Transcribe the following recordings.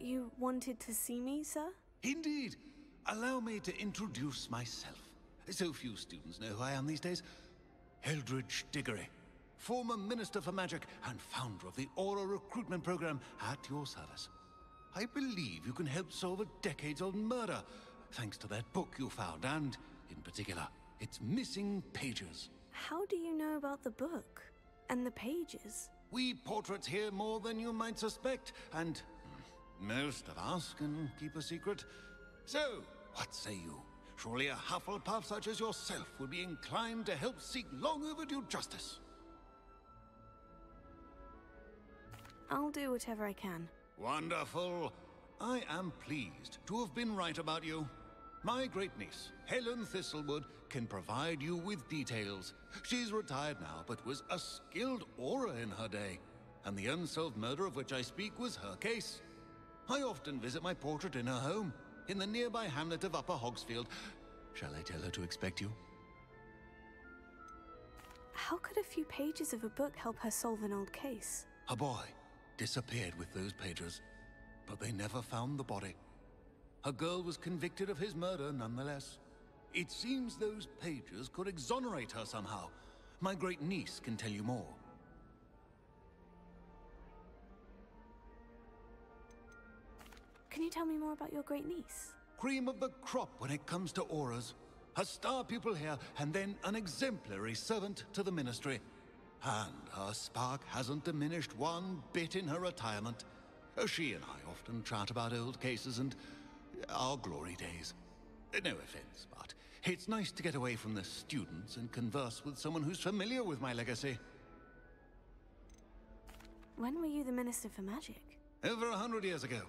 You wanted to see me, sir? Indeed. Allow me to introduce myself. So few students know who I am these days. Eldridge Diggory, former Minister for Magic and founder of the Aura Recruitment Program, at your service. I believe you can help solve a decades-old murder, thanks to that book you found, and, in particular, its missing pages. How do you know about the book? And the pages? We portraits hear more than you might suspect, and most of us can keep a secret. So, what say you? Surely a Hufflepuff such as yourself would be inclined to help seek long overdue justice. I'll do whatever I can. Wonderful. I am pleased to have been right about you. My great-niece, Helen Thistlewood, can provide you with details. She's retired now, but was a skilled aura in her day. And the unsolved murder of which I speak was her case. I often visit my portrait in her home, in the nearby hamlet of Upper Hogsfield. Shall I tell her to expect you? How could a few pages of a book help her solve an old case? A boy disappeared with those pages, but they never found the body. A girl was convicted of his murder nonetheless. It seems those pages could exonerate her somehow. My great niece can tell you more. Can you tell me more about your great niece? Cream of the crop when it comes to auras. A star pupil here, and then an exemplary servant to the ministry. And her spark hasn't diminished one bit in her retirement. She and I often chat about old cases and our glory days. No offense, but it's nice to get away from the students and converse with someone who's familiar with my legacy. When were you the Minister for Magic? Over 100 years ago.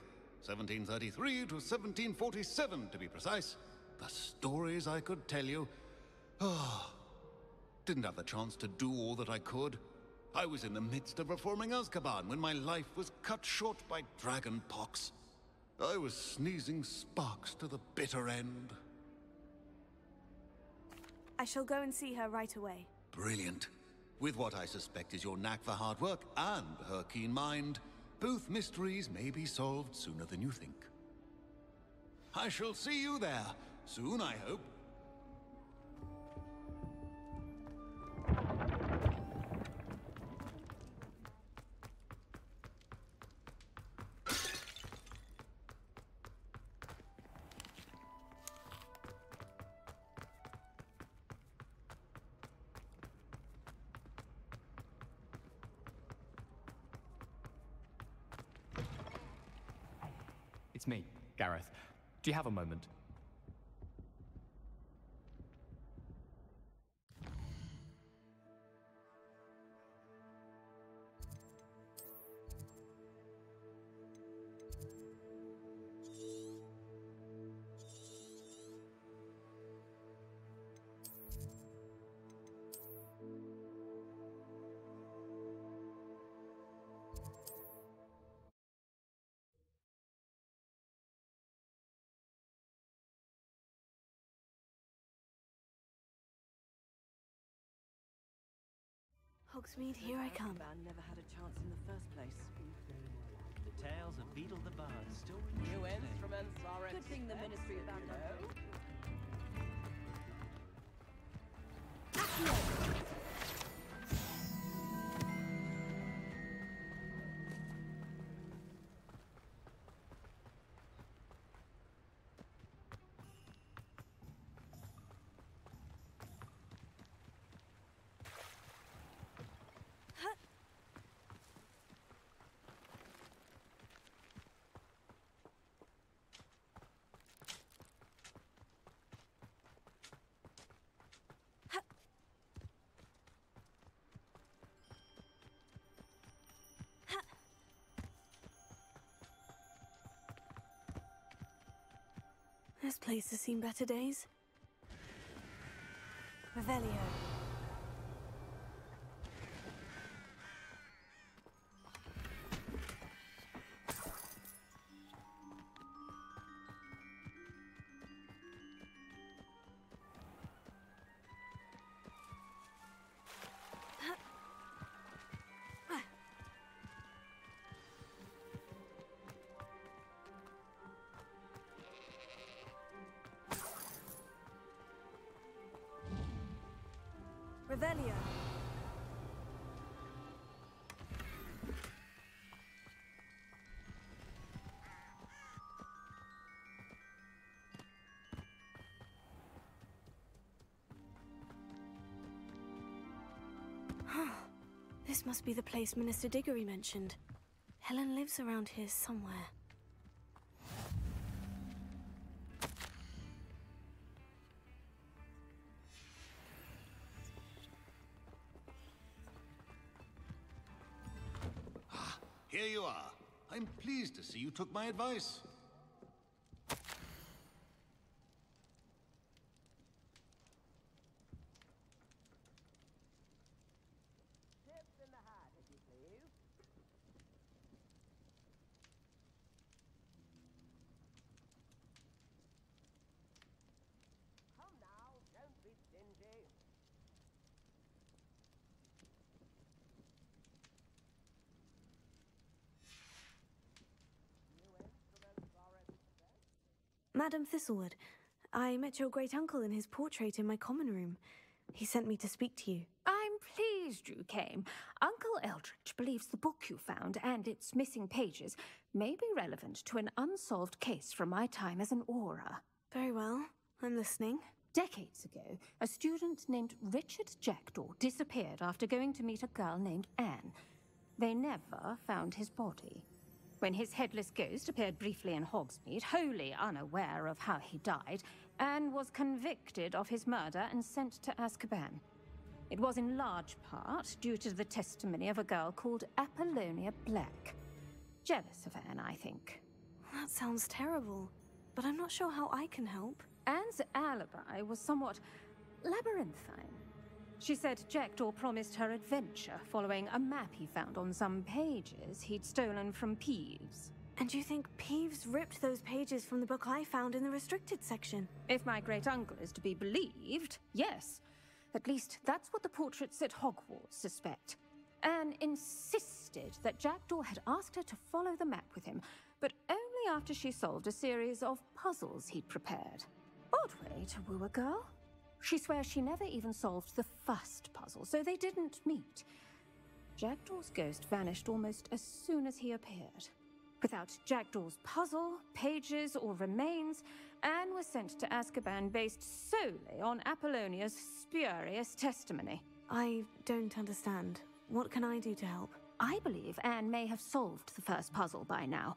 1733 to 1747, to be precise. The stories I could tell you. Didn't have the chance to do all that I could. I was in the midst of reforming AZKABAN when my life was cut short by dragon pox. I was sneezing sparks to the bitter end. I shall go and see her right away. Brilliant. With what I suspect is your knack for hard work and her keen mind, both mysteries may be solved sooner than you think. I shall see you there, soon I hope. It's me, Gareth. Do you have a moment? Hogsmeade, here I come. AZKABAN never had a chance in the first place. The tales of Beetle the Bard still New ring true today. instruments are good thing the Ministry of Magic. This place has seen better days. Revelio. Revelio. This must be the place Minister Diggory mentioned. Helen lives around here somewhere. Here you are. I'm pleased to see you took my advice. Tips in the hat, if you please. Come now, don't be stingy. Madam Thistlewood, I met your great-uncle in his portrait in my common room. He sent me to speak to you. I'm pleased you came. Uncle Eldridge believes the book you found and its missing pages may be relevant to an unsolved case from my time as an aura. Very well. I'm listening. Decades ago, a student named Richard Jackdaw disappeared after going to meet a girl named Anne. They never found his body. When his headless ghost appeared briefly in Hogsmeade, wholly unaware of how he died, Anne was convicted of his murder and sent to Azkaban. It was in large part due to the testimony of a girl called Apollonia Black. Jealous of Anne, I think. That sounds terrible, but I'm not sure how I can help. Anne's alibi was somewhat labyrinthine. She said Jackdaw promised her adventure following a map he found on some pages he'd stolen from Peeves. And you think Peeves ripped those pages from the book I found in the restricted section? If my great-uncle is to be believed, yes. At least that's what the portraits at Hogwarts suspect. Anne insisted that Jackdaw had asked her to follow the map with him, but only after she solved a series of puzzles he'd prepared. Odd way to woo a girl. She swears she never even solved the first puzzle, so they didn't meet. Jackdaw's ghost vanished almost as soon as he appeared. Without Jackdaw's puzzle, pages, or remains, Anne was sent to Azkaban based solely on Apollonia's spurious testimony. I don't understand. What can I do to help? I believe Anne may have solved the first puzzle by now,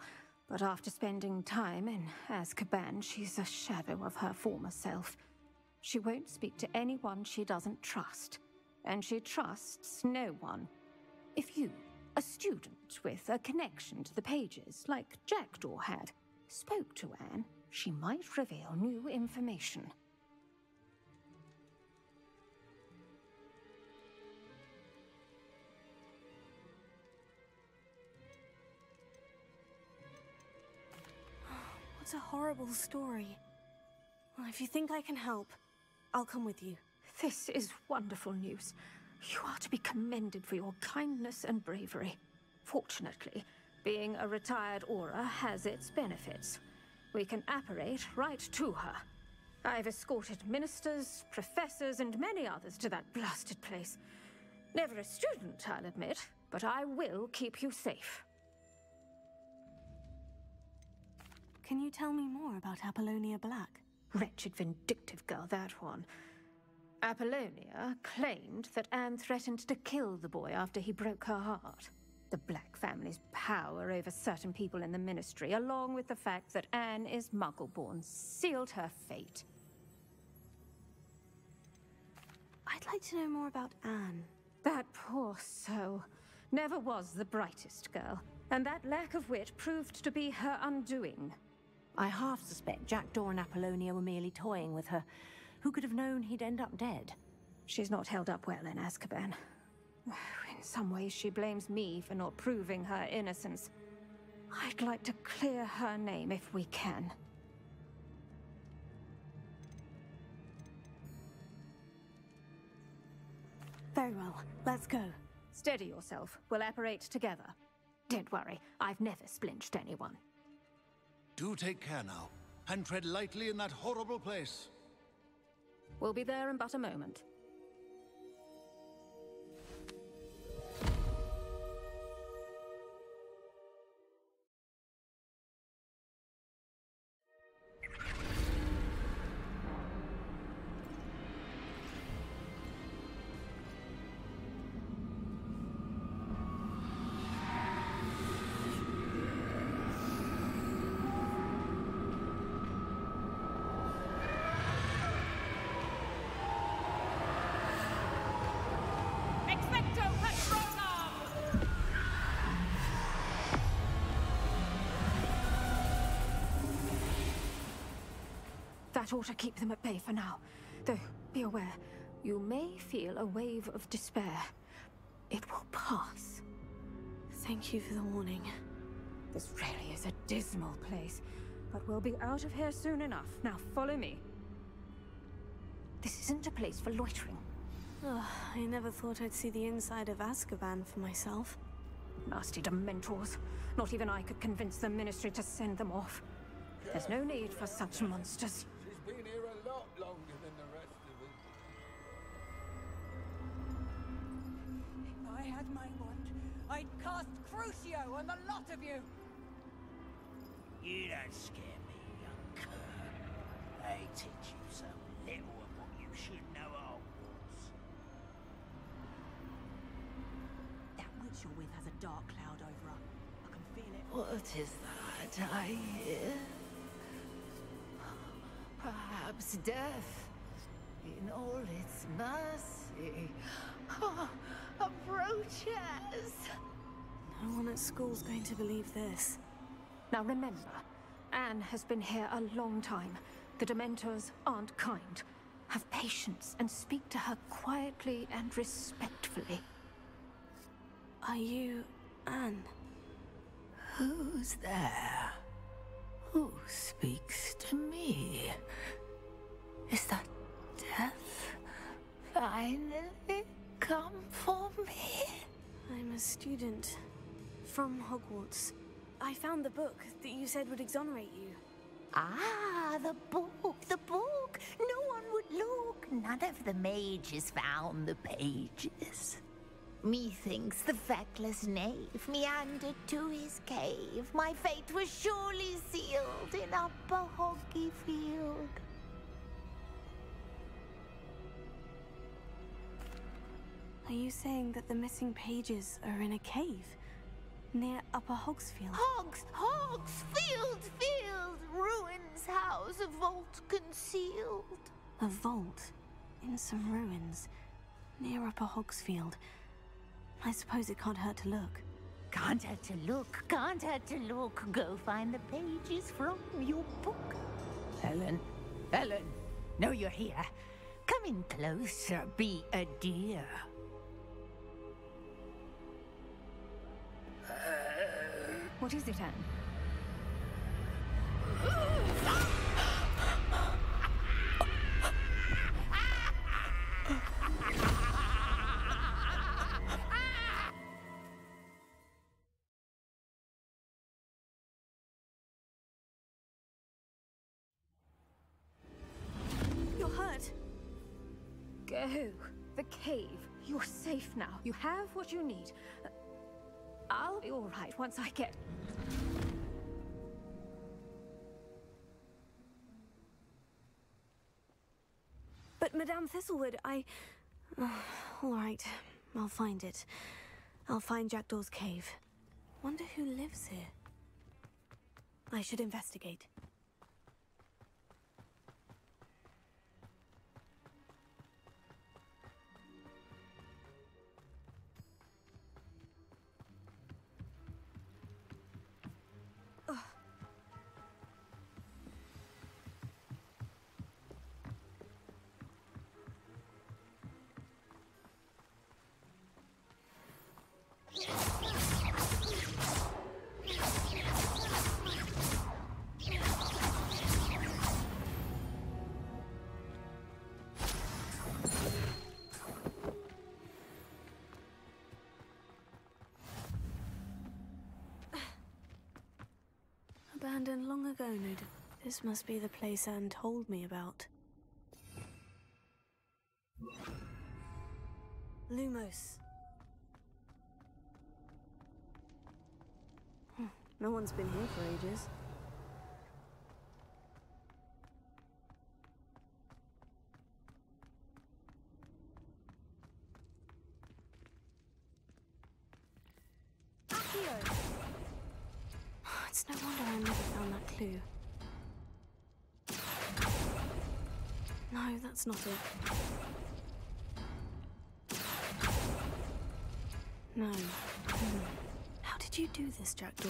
but after spending time in Azkaban, she's a shadow of her former self. She won't speak to anyone she doesn't trust, and she trusts no one. If you, a student with a connection to the pages, like Jackdaw had, spoke to Anne, she might reveal new information. What a horrible story. Well, if you think I can help, I'll come with you. This is wonderful news. You are to be commended for your kindness and bravery. Fortunately, being a retired aura has its benefits. We can apparate right to her. I've escorted ministers, professors, and many others to that blasted place. Never a student, I'll admit, but I will keep you safe. Can you tell me more about Apollonia Black? Wretched, vindictive girl, that one. Apollonia claimed that Anne threatened to kill the boy after he broke her heart. The Black family's power over certain people in the Ministry, along with the fact that Anne is Muggle-born, sealed her fate. I'd like to know more about Anne. That poor soul never was the brightest girl, and that lack of wit proved to be her undoing. I half suspect Jackdaw and Apollonia were merely toying with her. Who could have known he'd end up dead? She's not held up well in Azkaban. In some ways, she blames me for not proving her innocence. I'd like to clear her name if we can. Very well, let's go. Steady yourself. We'll apparate together. Don't worry, I've never splinched anyone. Do take care now, and tread lightly in that horrible place. We'll be there in but a moment. That ought to keep them at bay for now. Though, be aware, you may feel a wave of despair. It will pass. Thank you for the warning. This really is a dismal place, but we'll be out of here soon enough. Now follow me. This isn't a place for loitering. Ugh, I never thought I'd see the inside of AZKABAN for myself. Nasty Dementors. Not even I could convince the Ministry to send them off. There's no need for such monsters. She's been here a lot longer than the rest of us. If I had my wand, I'd cast Crucio on the lot of you! You don't scare me, young cur. They teach you so little of what you should know at Hogwarts. That witch you're with has a dark cloud over her. I can feel it. What is that I hear? Perhaps death, in all its mercy, approaches. No one at school's going to believe this. Now remember, Anne has been here a long time. The Dementors aren't kind. Have patience and speak to her quietly and respectfully. Are you Anne? Who's there? Who speaks to me? Is that death finally come for me? I'm a student from Hogwarts. I found the book that you said would exonerate you. Ah, the book, the book. No one would look. None of the mages found the pages. Methinks the feckless knave meandered to his cave. My fate was surely sealed in Upper Hoggyfield. Are you saying that the missing pages are in a cave near Upper Hogsfield? Hogsfield, ruins house, a vault concealed. A vault in some ruins near Upper Hogsfield. I suppose it can't hurt to look. Can't hurt to look, can't hurt to look. Go find the pages from your book. Helen, know you're here. Come in closer, be a dear. What is it, Anne? You're hurt. Go. The cave. You're safe now. You have what you need. I'll be all right once I get... But Madame Thistlewood, all right, I'll find it. I'll find Jackdaw's cave. Wonder who lives here. I should investigate. Abandoned long ago, no doubt. This must be the place Anne told me about. Lumos. No one's been here for ages. Accio! It's no wonder I never found that clue. No, that's not it. No. How did you do this, Jackdaw?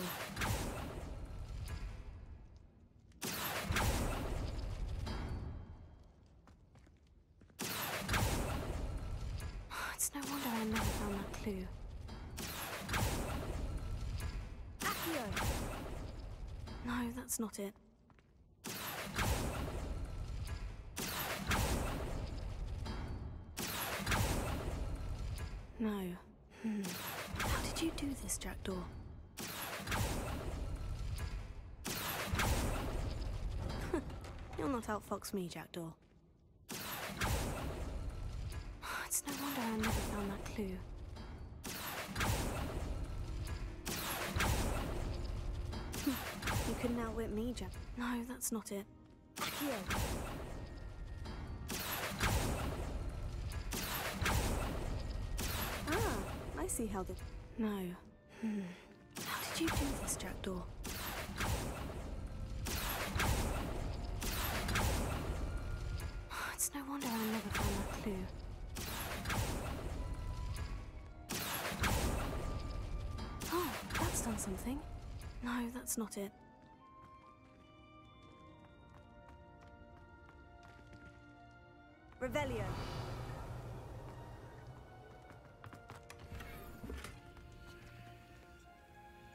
No, that's not it. No. How did you do this, Jackdaw? You'll not outfox me, Jackdaw. It's no wonder I never found that clue. You couldn't outwit me, Jack. No, that's not it. Accio. Ah, I see how the... No. How did you do this, Jackdaw? It's no wonder I never found that clue. Oh, that's done something. No, that's not it. Revelio.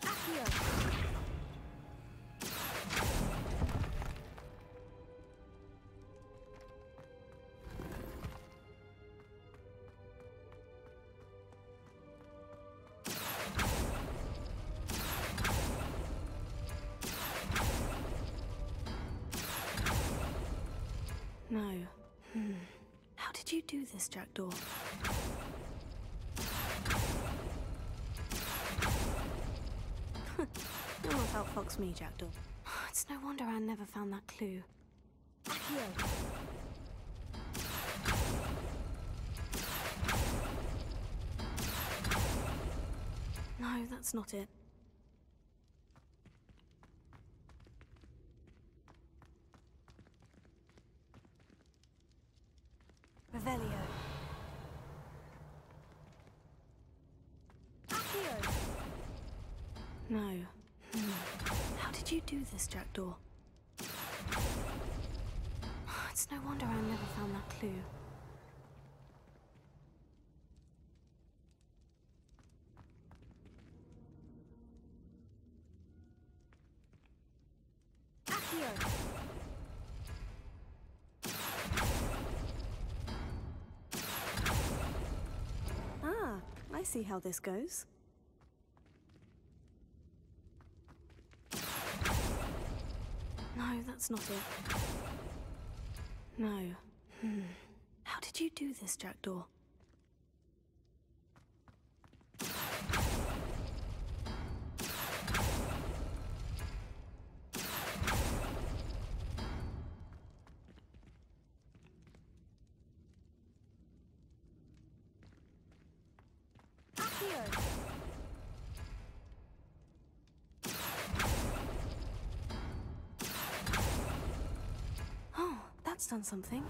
Accio. No. How did you do this, Jackdaw? You'll not outfox me, Jackdaw. It's no wonder I never found that clue. Accio. No, that's not it. Revelio. Accio. No. How did you do this, Jackdaw? It's no wonder I never found that clue. Accio. Ah, I see how this goes. No, that's not it. No. How did you do this, Jackdaw? Accio. Oh, that's done something.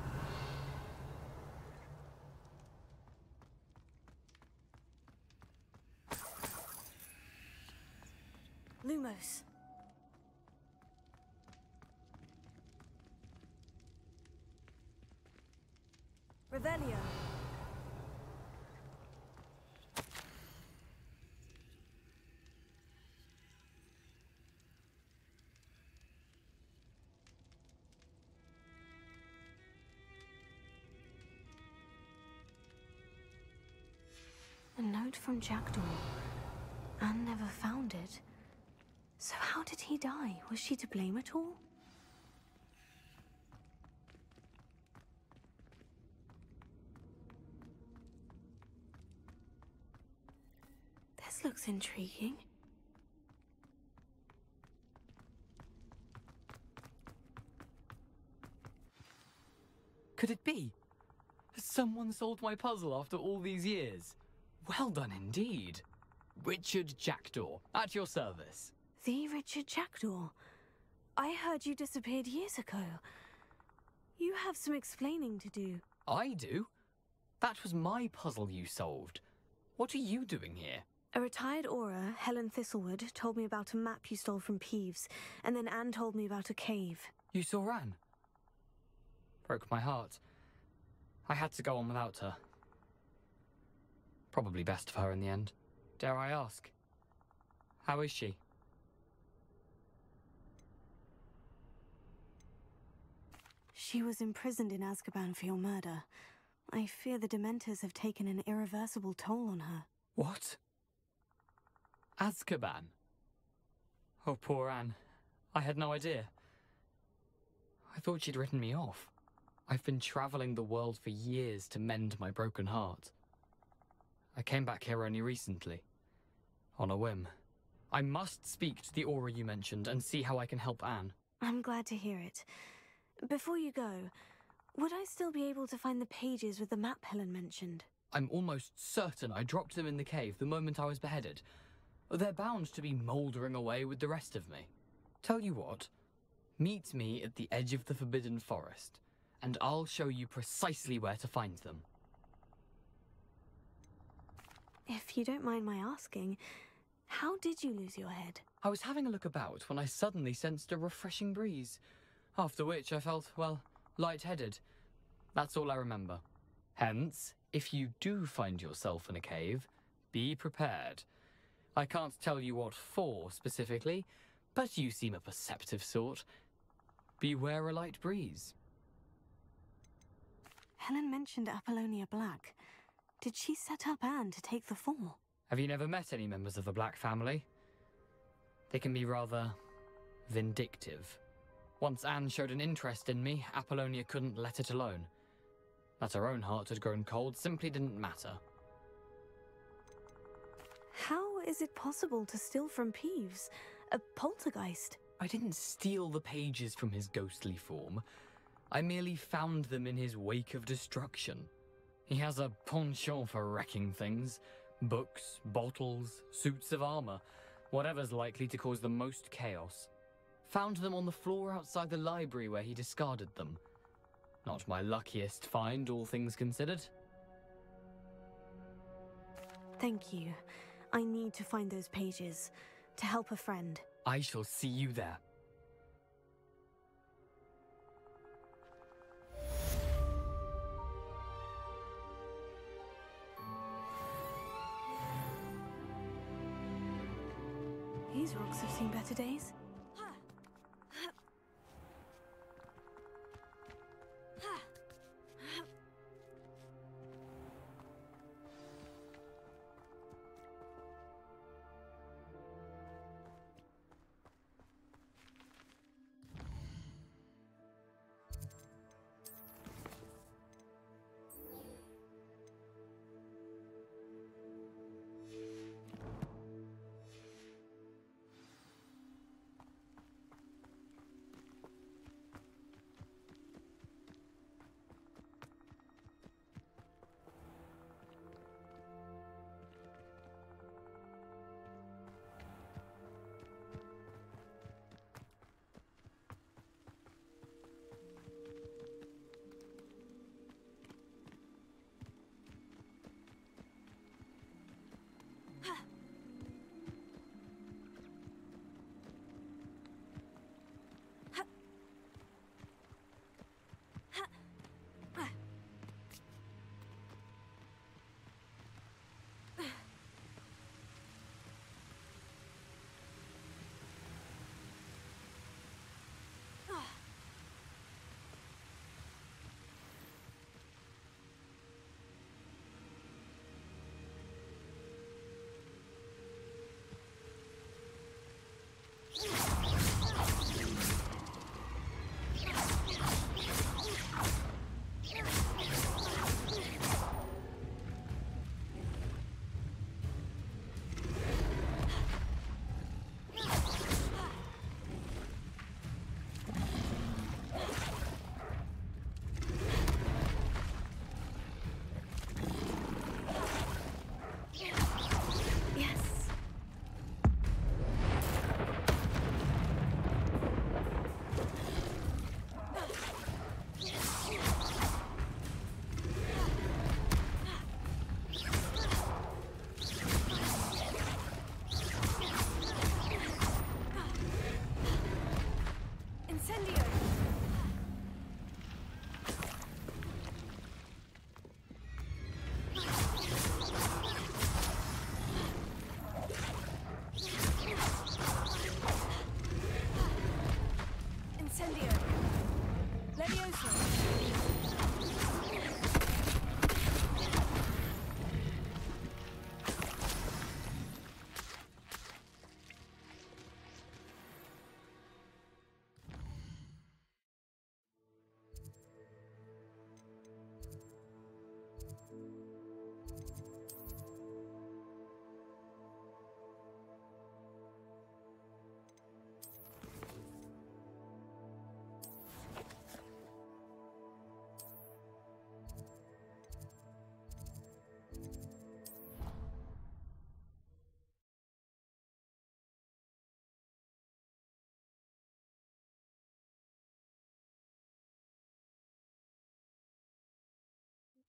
Lumos. Revelio. A note from Jackdaw. Anne never found it. So how did he die? Was she to blame at all? This looks intriguing. Could it be? Has someone solved my puzzle after all these years? Well done indeed. Richard Jackdaw, at your service. The Richard Jackdaw? I heard you disappeared years ago. You have some explaining to do. I do? That was my puzzle you solved. What are you doing here? A retired Auror, Helen Thistlewood, told me about a map you stole from Peeves, and then Anne told me about a cave. You saw Anne? Broke my heart. I had to go on without her. Probably best for her in the end. Dare I ask? How is she? She was imprisoned in Azkaban for your murder. I fear the Dementors have taken an irreversible toll on her. What? AZKABAN? Oh, poor Anne. I had no idea. I thought she'd written me off. I've been traveling the world for years to mend my broken heart. I came back here only recently, on a whim. I must speak to the Aura you mentioned and see how I can help Anne. I'm glad to hear it. Before you go, would I still be able to find the pages with the map Helen mentioned? I'm almost certain I dropped them in the cave the moment I was beheaded. They're bound to be mouldering away with the rest of me. Tell you what, meet me at the edge of the Forbidden Forest, and I'll show you precisely where to find them. If you don't mind my asking, how did you lose your head? I was having a look about when I suddenly sensed a refreshing breeze, after which I felt, well, lightheaded. That's all I remember. Hence, if you do find yourself in a cave, be prepared. I can't tell you what for specifically, but you seem a perceptive sort. Beware a light breeze. Helen mentioned Apollonia Black. Did she set up Anne to take the fall? Have you never met any members of the Black family? They can be rather vindictive. Once Anne showed an interest in me, Apollonia couldn't let it alone. That her own heart had grown cold simply didn't matter. How is it possible to steal from Peeves? A poltergeist? I didn't steal the pages from his ghostly form. I merely found them in his wake of destruction. He has a penchant for wrecking things. Books, bottles, suits of armor, whatever's likely to cause the most chaos. Found them on the floor outside the library where he discarded them. Not my luckiest find, all things considered. Thank you. I need to find those pages to help a friend. I shall see you there. These rocks have seen better days.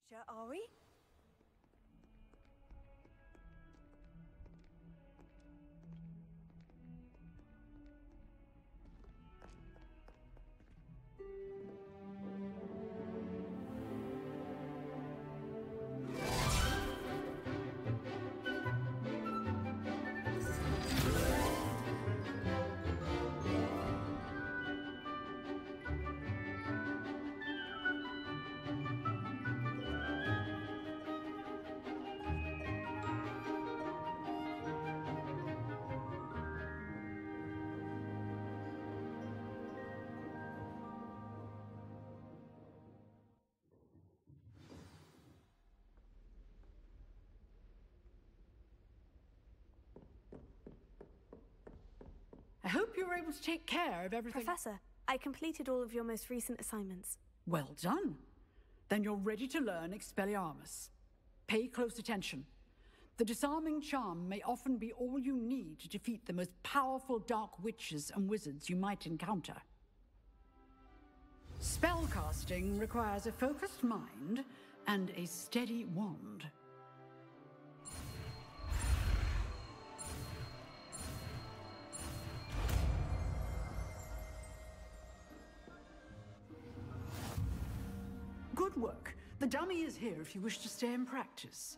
Sure, are we? I hope you were able to take care of everything. Professor, I completed all of your most recent assignments. Well done. Then you're ready to learn Expelliarmus. Pay close attention. The disarming charm may often be all you need to defeat the most powerful dark witches and wizards you might encounter. Spellcasting requires a focused mind and a steady wand. Good work. The dummy is here if you wish to stay and practice.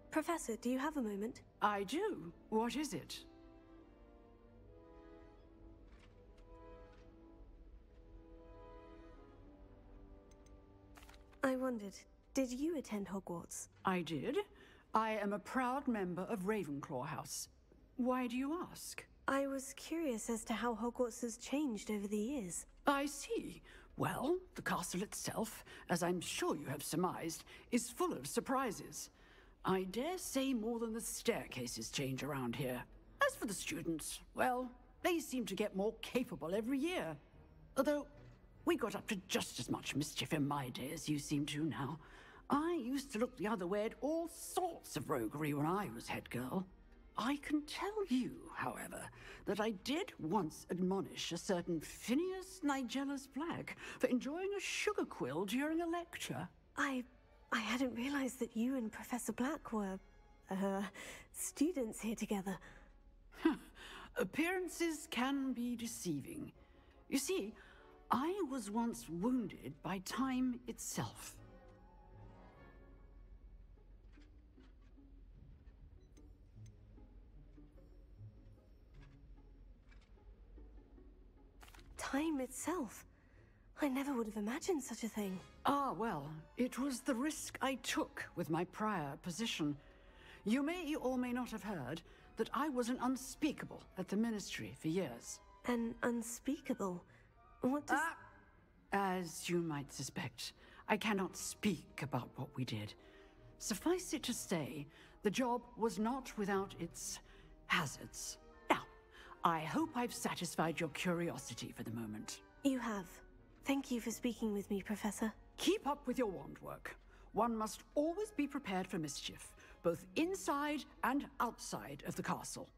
Professor, do you have a moment? I do. What is it? I wondered, did you attend Hogwarts? I did. I am a proud member of Ravenclaw House. Why do you ask? I was curious as to how Hogwarts has changed over the years. I see. Well, the castle itself, as I'm sure you have surmised, is full of surprises. I dare say more than the staircases change around here. As for the students, well, they seem to get more capable every year. Although, we got up to just as much mischief in my day as you seem to now. I used to look the other way at all sorts of roguery when I was head girl. I can tell you, however, that I did once admonish a certain Phineas Nigellus Black for enjoying a sugar quill during a lecture. I hadn't realized that you and Professor Black were, students here together. Appearances can be deceiving. You see, I was once wounded by time itself. Time itself? I never would have imagined such a thing. Ah, well, it was the risk I took with my prior position. You may or may not have heard that I was an unspeakable at the Ministry for years. An unspeakable? What does... As you might suspect, I cannot speak about what we did. Suffice it to say, the job was not without its hazards. Now, I hope I've satisfied your curiosity for the moment. You have. Thank you for speaking with me, Professor. Keep up with your wand work. One must always be prepared for mischief, both inside and outside of the castle.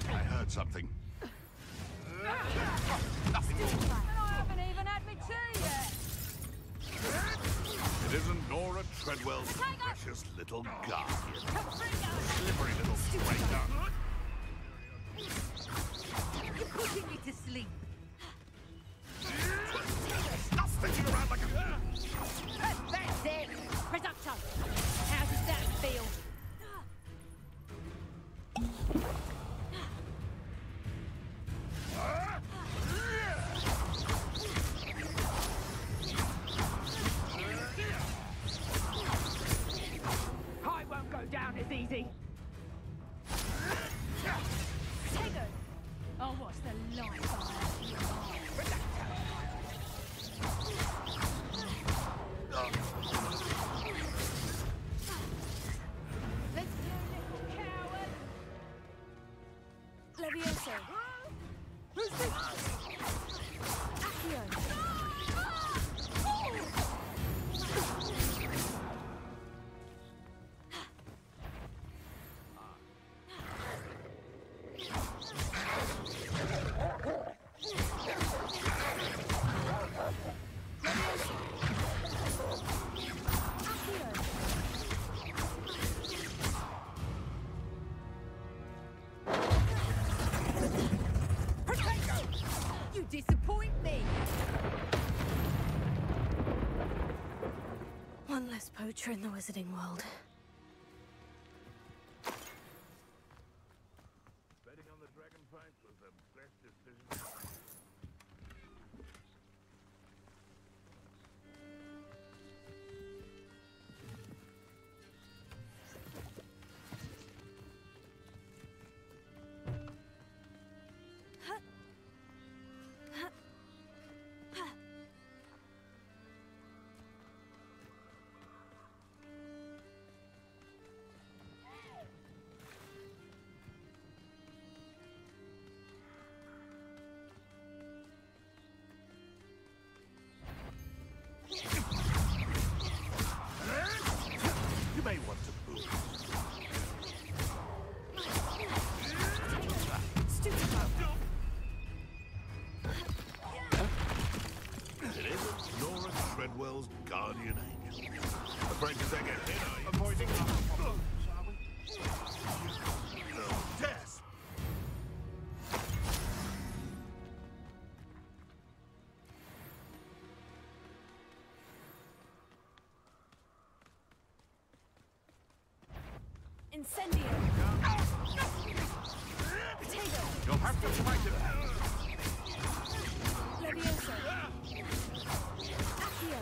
I heard something. Nothing more. And I haven't even had my tea yet. It isn't Nora Treadwell's precious little guardian. Slippery little traitor. You're putting me to sleep. Stop thinking around like a... That's it. Presumption. How does that feel? I won't go down as easy. Tego! Oh, what's the light on? Let's go, little coward! Levioso. Who's this? Accio. You disappoint me. One less poacher in the wizarding world. Betting on the dragon fight was the best decision. You may want to move. It isn't Nora Treadwell's guardian angel. Afraid to take a hit, are you? Avoiding Hufflepuff, shall we? No, death! Incendio. Potato. You'll have to fight him. Levioso. Accio.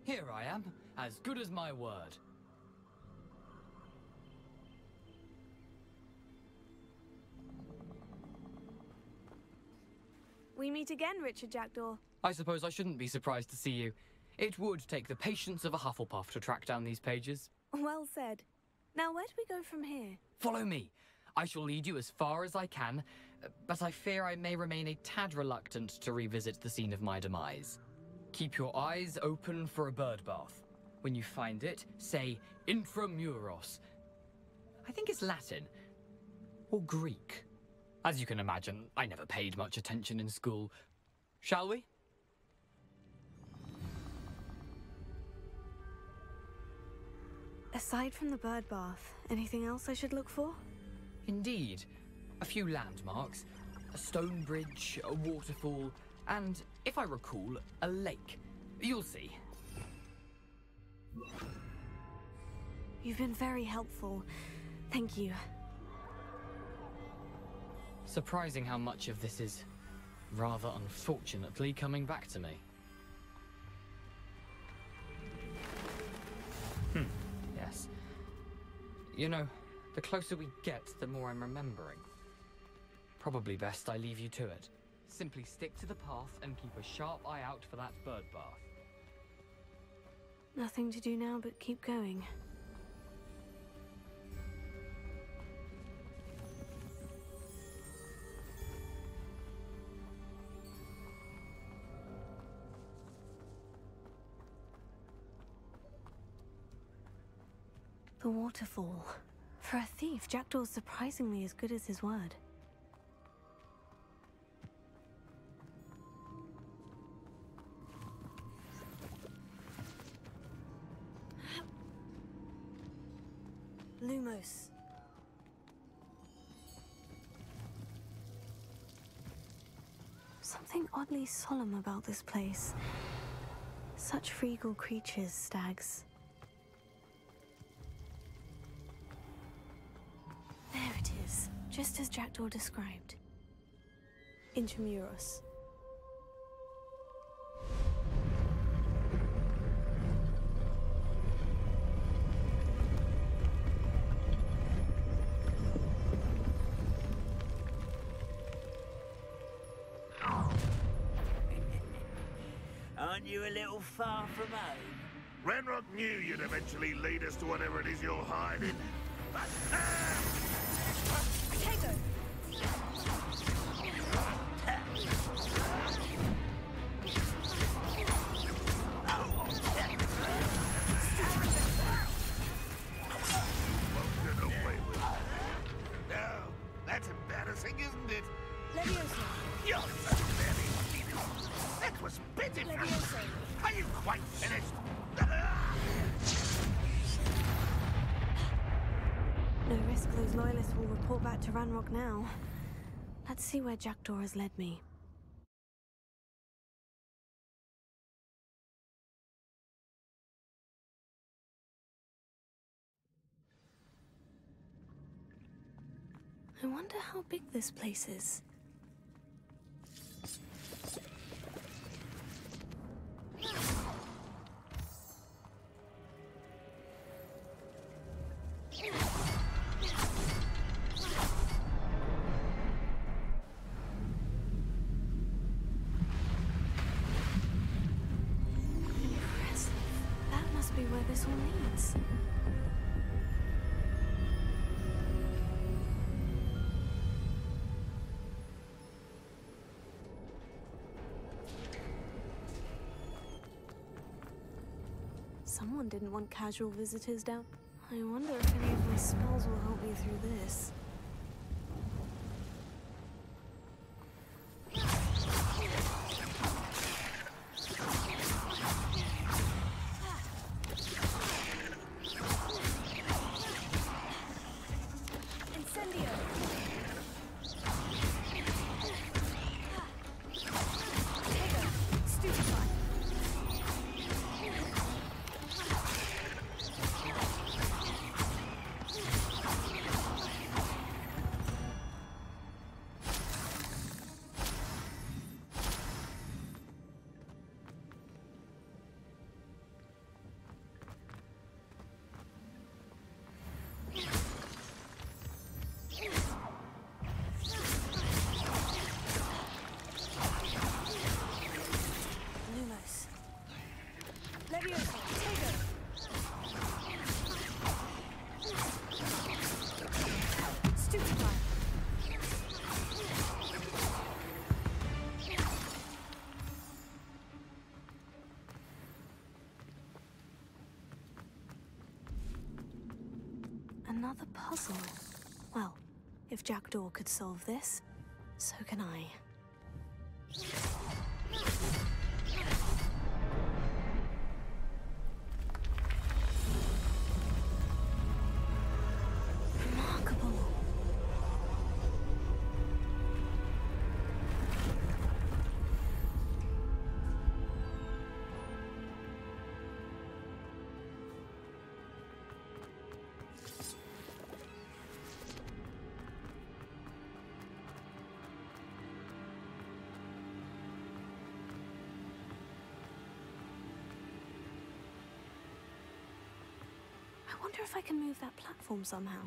Here I am, as good as my word. We meet again, Richard Jackdaw. I suppose I shouldn't be surprised to see you. It would take the patience of a Hufflepuff to track down these pages. Well said. Now, where do we go from here? Follow me. I shall lead you as far as I can, but I fear I may remain a tad reluctant to revisit the scene of my demise. Keep your eyes open for a bird bath. When you find it, say intramuros. I think it's Latin. Or Greek. As you can imagine, I never paid much attention in school. Shall we? Aside from the bird bath, anything else I should look for? Indeed. A few landmarks, a stone bridge, a waterfall, and, if I recall, a lake. You'll see. You've been very helpful. Thank you. Surprising how much of this is, rather unfortunately, coming back to me. Yes. You know, the closer we get, the more I'm remembering. Probably best I leave you to it. Simply stick to the path and keep a sharp eye out for that bird bath. Nothing to do now but keep going. The waterfall. For a thief, Jackdaw's surprisingly as good as his word. Lumos. Something oddly solemn about this place. Such regal creatures, stags. There it is, just as Jackdaw described. Intramuros. Aren't you a little far from home? Ranrock knew you'd eventually lead us to whatever it is you're hiding. Potato! No, that's embarrassing, isn't it? Leviosa! You're so very... That was pitiful! Leviosa! Are you quite finished? No risk those loyalists will report back to Ranrock now. Let's see where Jackdaw has led me. I wonder how big this place is. Impressive. That must be where this all leads. Someone didn't want casual visitors down. I wonder if any of my spells will help me through this. Incendio! Potato! Stupefy! Leviosa, take her! Stupefy! Another puzzle. Well, if Jackdaw could solve this, so can I. Remarkable. I wonder if I can move that platform somehow.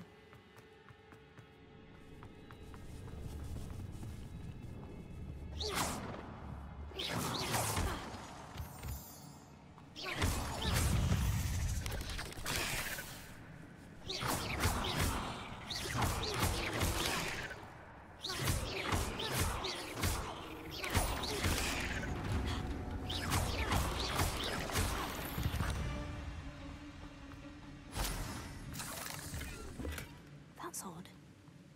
That's odd.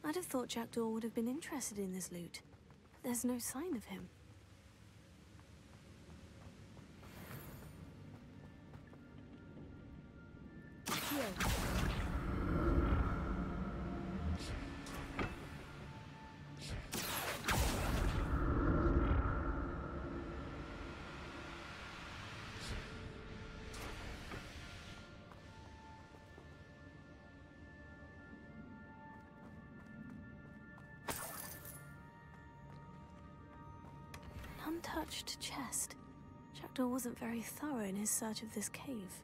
I'd have thought Jackdaw would have been interested in this loot. But there's no sign of him. Here. Untouched chest. Jackdaw wasn't very thorough in his search of this cave.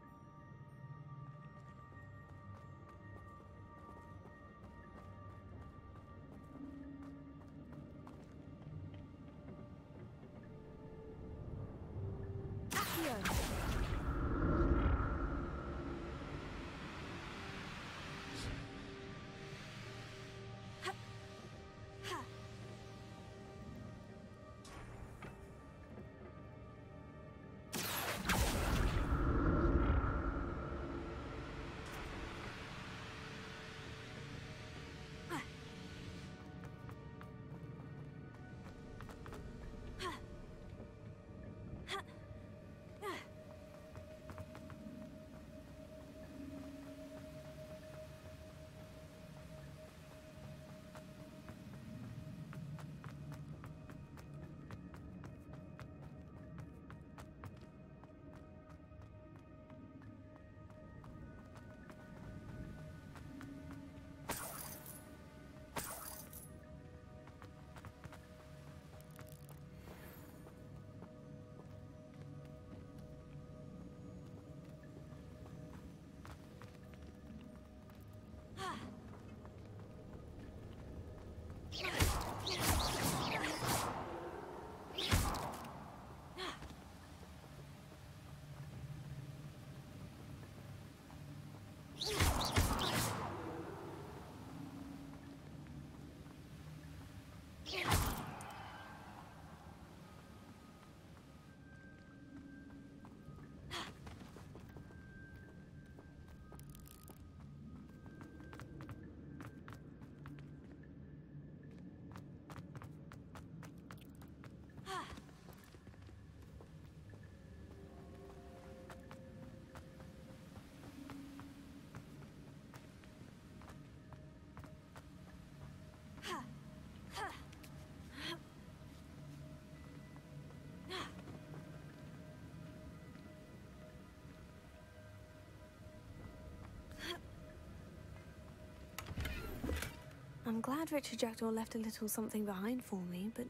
I'm glad Richard Jackdaw left a little something behind for me, but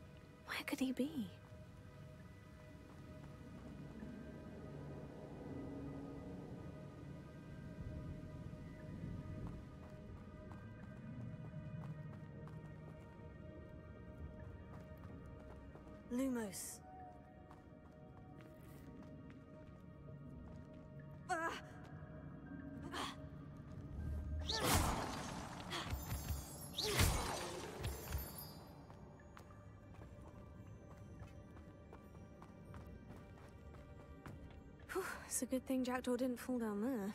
where could he be? Lumos. Whew, it's a good thing Jackdaw didn't fall down there.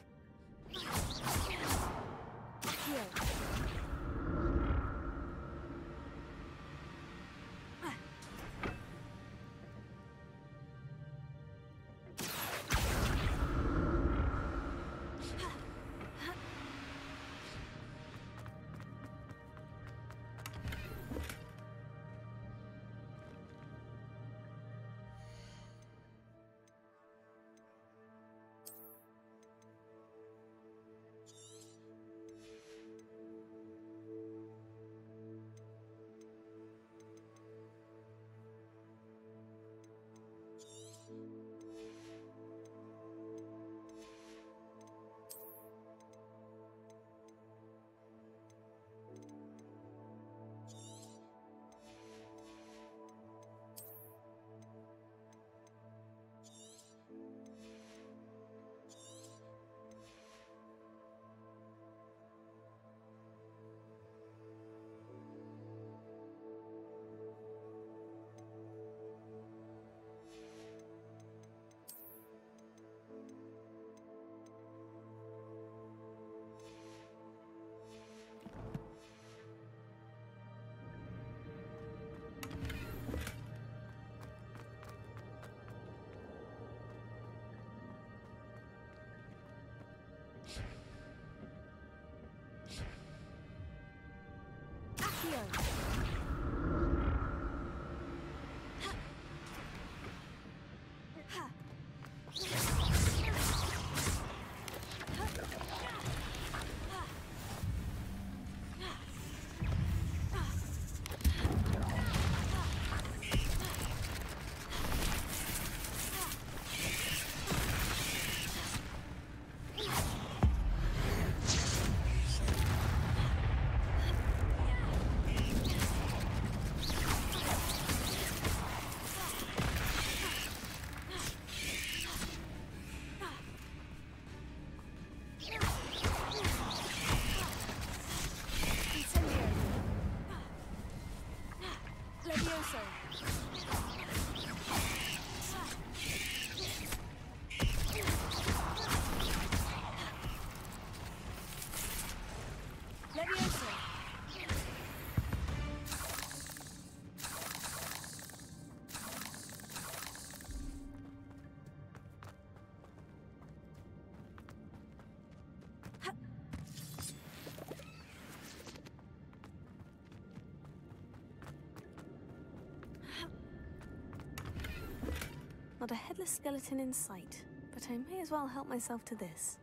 Here. Not a headless skeleton in sight, but I may as well help myself to this.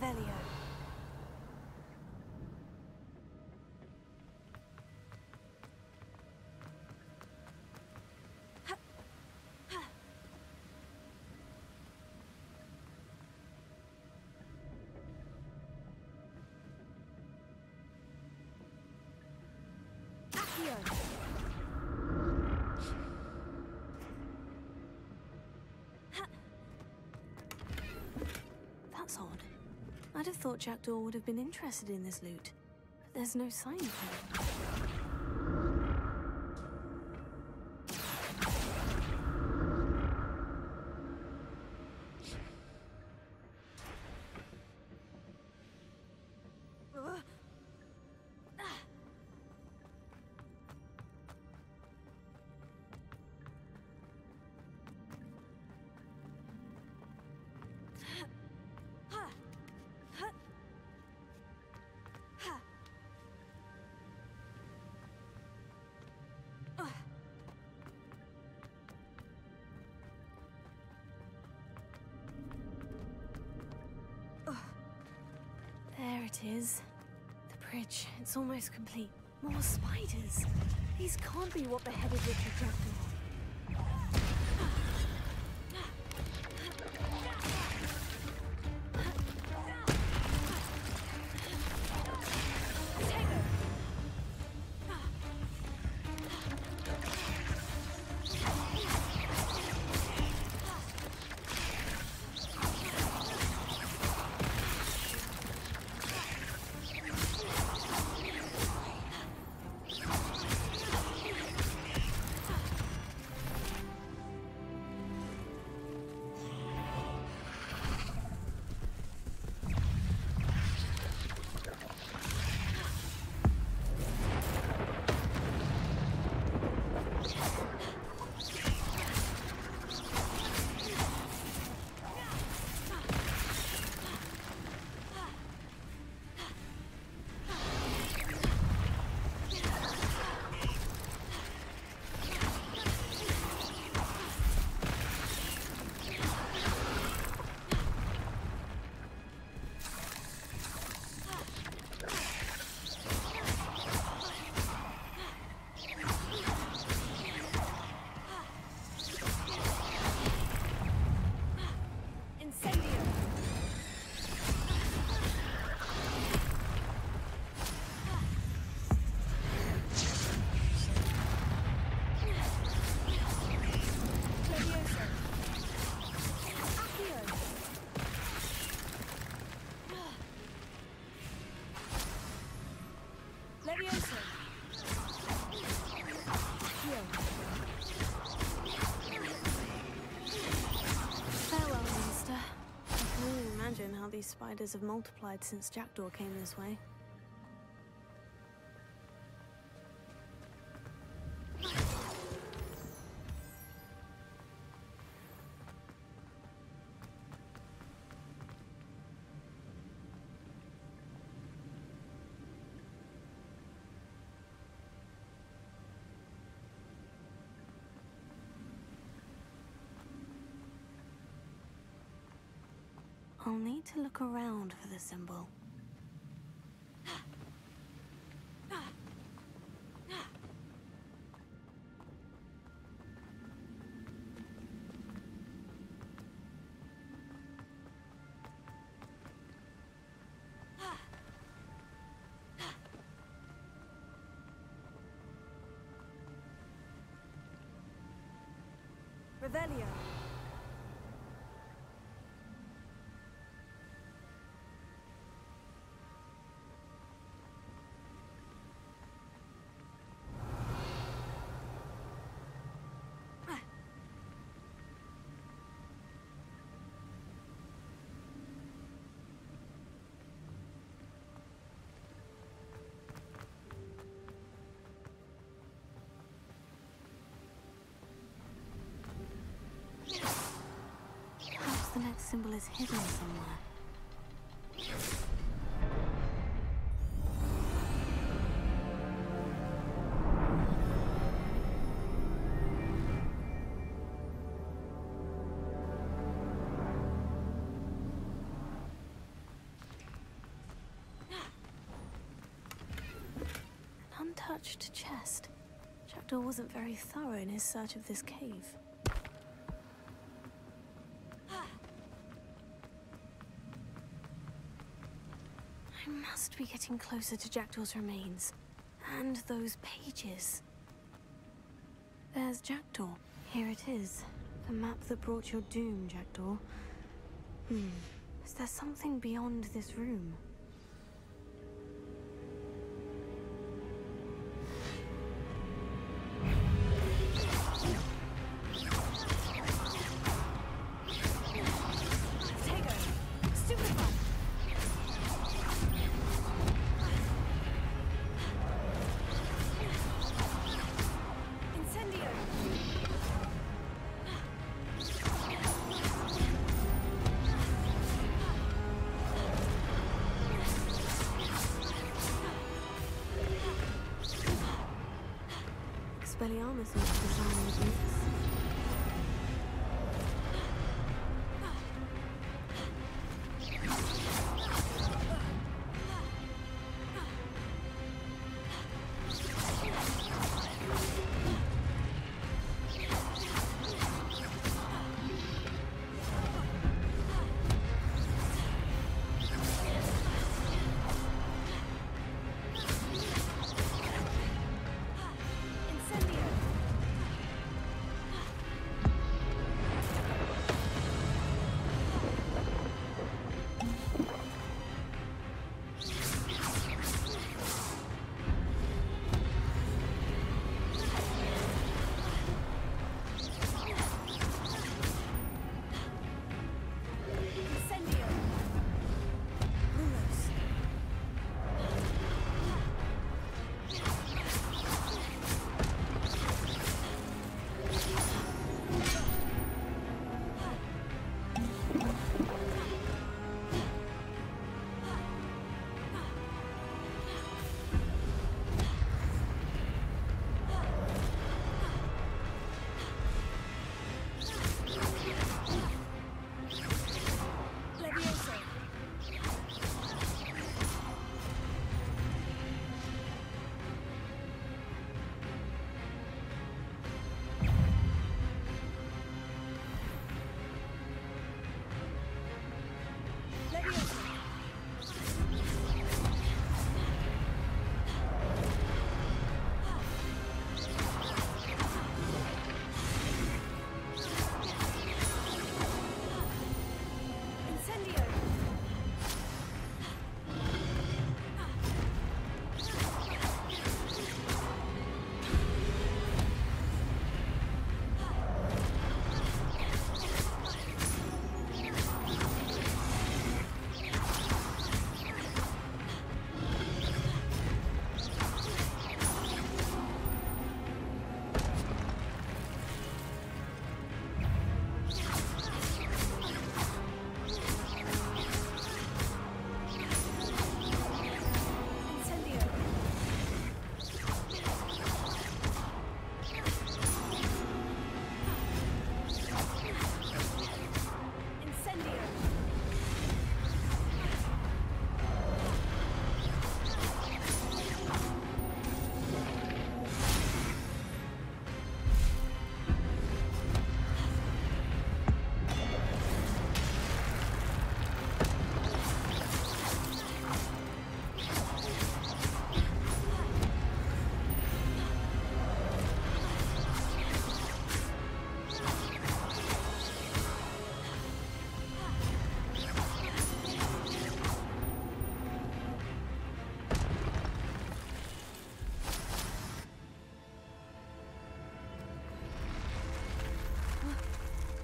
Revelio. That's odd. I'd have thought Jackdaw would have been interested in this loot, but there's no sign of him. There it is. The bridge. It's almost complete. More spiders. These can't be what beheaded Richard Jackdaw. These spiders have multiplied since Jackdaw came this way. I'll need to look around for the symbol. Revelio. Perhaps the next symbol is hidden somewhere. untouched chest. Jackdaw wasn't very thorough in his search of this cave. I must be getting closer to Jackdaw's remains. And those pages. There's Jackdaw. Here it is. The map that brought your doom, Jackdaw. Is there something beyond this room? EXPELLIARMUS was designed with this.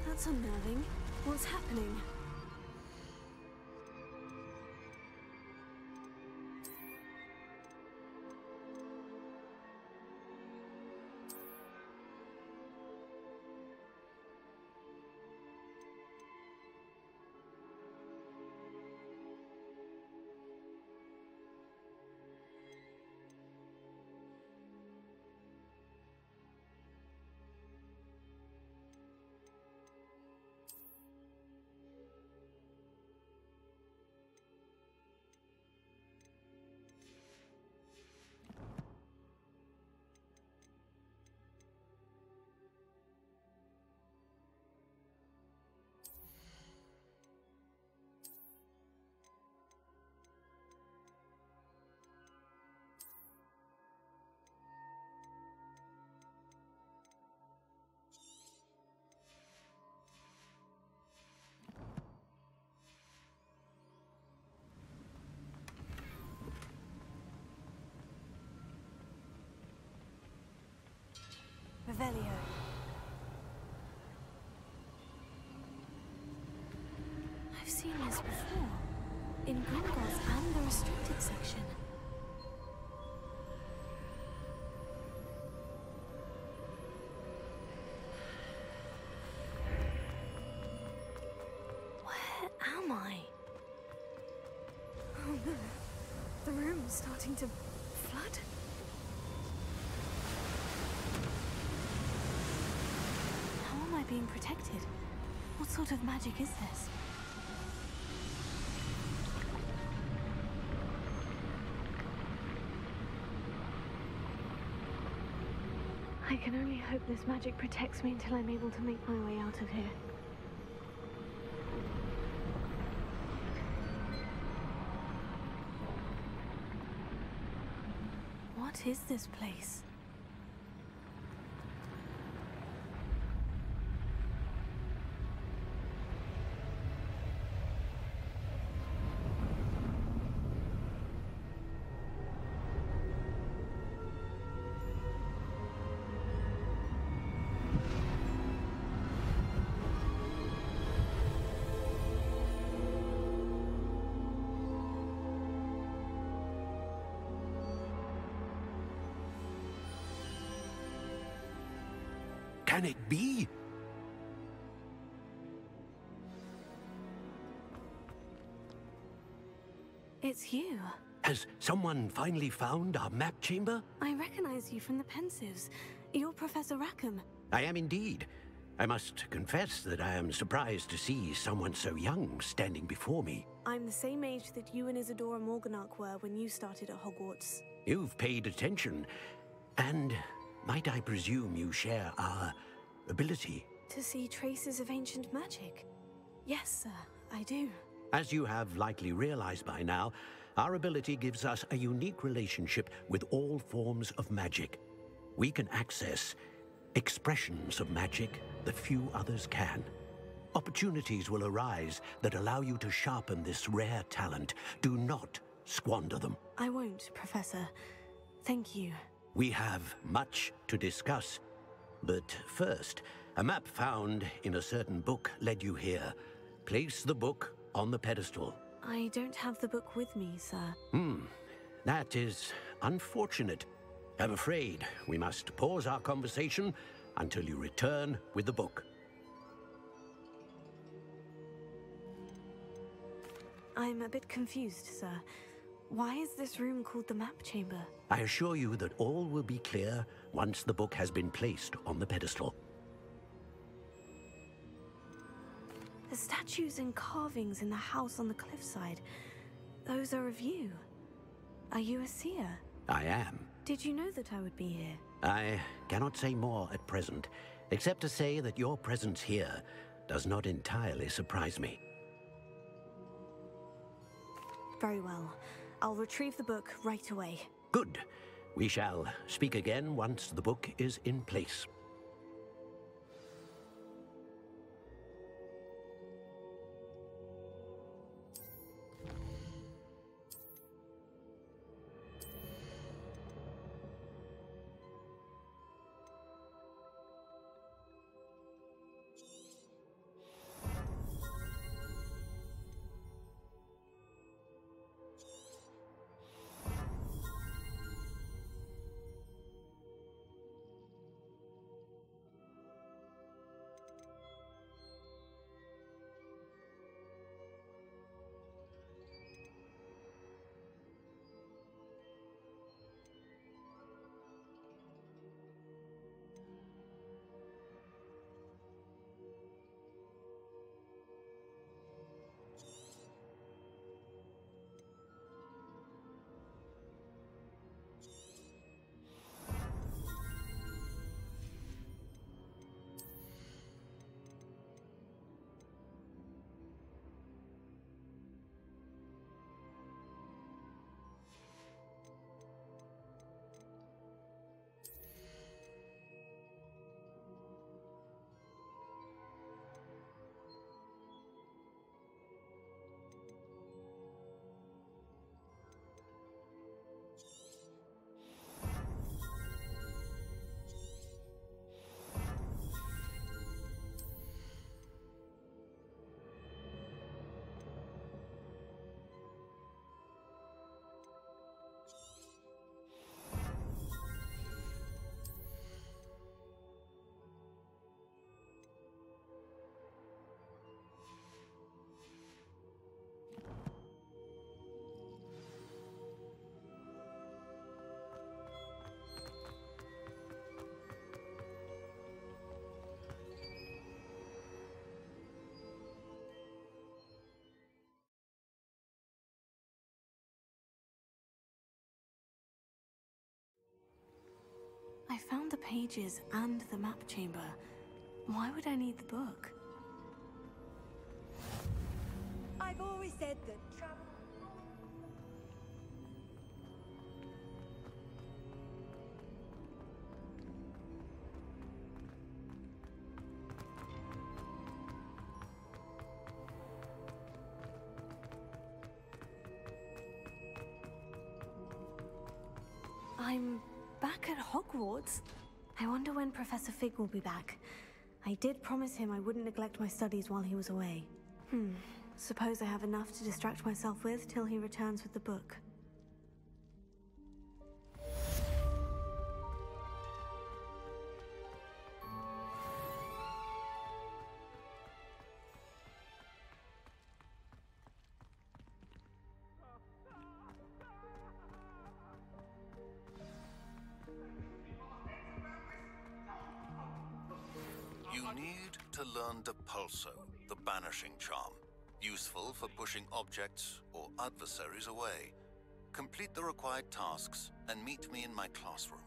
That's unnerving. What's happening? Revelio. I've seen this before. In Gringotts and the restricted section. Where am I? Oh no. The room's starting to flood. How am I being protected? What sort of magic is this? I can only hope this magic protects me until I'm able to make my way out of here. What is this place? Can it be? It's you. Has someone finally found our map chamber? I recognize you from the Pensives. You're Professor Rackham. I am indeed. I must confess that I am surprised to see someone so young standing before me. I'm the same age that you and Isadora Morganach were when you started at Hogwarts. You've paid attention. And might I presume you share our ability? To see traces of ancient magic? Yes, sir, I do. As you have likely realized by now, our ability gives us a unique relationship with all forms of magic. We can access expressions of magic that few others can. Opportunities will arise that allow you to sharpen this rare talent. Do not squander them. I won't, Professor. Thank you. We have much to discuss. But first, a map found in a certain book led you here. Place the book on the pedestal. I don't have the book with me, sir. That is unfortunate. I'm afraid we must pause our conversation until you return with the book. I'm a bit confused, sir. Why is this room called the map chamber? I assure you that all will be clear once the book has been placed on the pedestal. The statues and carvings in the house on the cliffside, those are of you. Are you a seer? I am. Did you know that I would be here? I cannot say more at present, except to say that your presence here does not entirely surprise me. Very well. I'll retrieve the book right away. Good. We shall speak again once the book is in place. found the pages and the map chamber. Why would I need the book? I've always said that travel... I'm back at Hogwarts. I wonder when Professor Fig will be back. I did promise him I wouldn't neglect my studies while he was away. Suppose I have enough to distract myself with till he returns with the book. You need to learn Depulso, the banishing charm. Useful for pushing objects or adversaries away. Complete the required tasks and meet me in my classroom.